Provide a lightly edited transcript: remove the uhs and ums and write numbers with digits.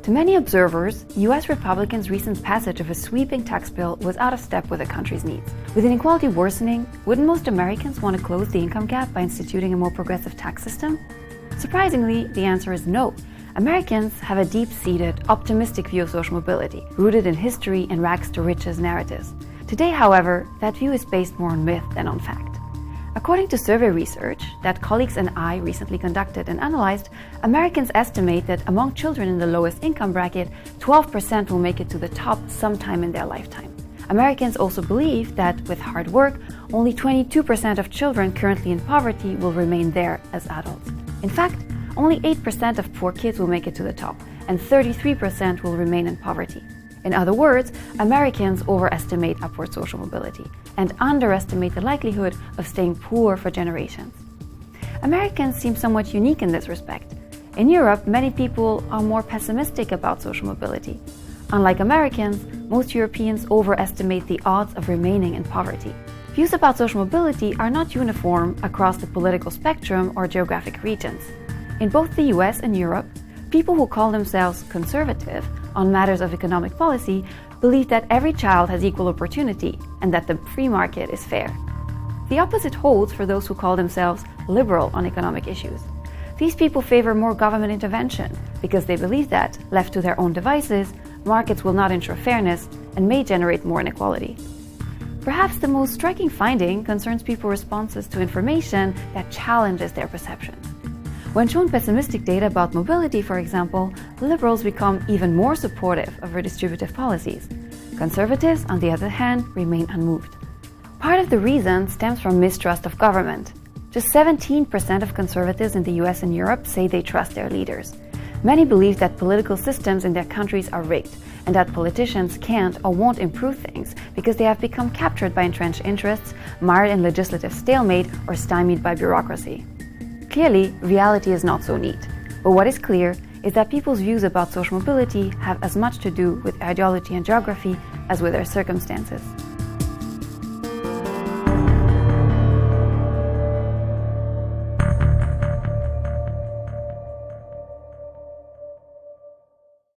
To many observers, US Republicans' recent passage of a sweeping tax bill was out of step with the country's needs. With inequality worsening, wouldn't most Americans want to close the income gap by instituting a more progressive tax system? Surprisingly, the answer is no. Americans have a deep-seated, optimistic view of social mobility, rooted in history and rags to riches narratives. Today, however, that view is based more on myth than on fact. According to survey research that colleagues and I recently conducted and analyzed, Americans estimate that among children in the lowest income bracket, 12% will make it to the top sometime in their lifetime. Americans also believe that with hard work, only 22% of children currently in poverty will remain there as adults. In fact, only 8% of poor kids will make it to the top, and 33% will remain in poverty. In other words, Americans overestimate upward social mobility and underestimate the likelihood of staying poor for generations. Americans seem somewhat unique in this respect. In Europe, many people are more pessimistic about social mobility. Unlike Americans, most Europeans overestimate the odds of remaining in poverty. Views about social mobility are not uniform across the political spectrum or geographic regions. In both the US and Europe, people who call themselves conservative on matters of economic policy believe that every child has equal opportunity and that the free market is fair. The opposite holds for those who call themselves liberal on economic issues. These people favor more government intervention because they believe that, left to their own devices, markets will not ensure fairness and may generate more inequality. Perhaps the most striking finding concerns people's responses to information that challenges their perceptions. When shown pessimistic data about mobility, for example, liberals become even more supportive of redistributive policies. Conservatives, on the other hand, remain unmoved. Part of the reason stems from mistrust of government. Just 17% of conservatives in the US and Europe say they trust their leaders. Many believe that political systems in their countries are rigged and that politicians can't or won't improve things because they have become captured by entrenched interests, mired in legislative stalemate, or stymied by bureaucracy. Clearly, reality is not so neat. But what is clear is that people's views about social mobility have as much to do with ideology and geography as with their circumstances.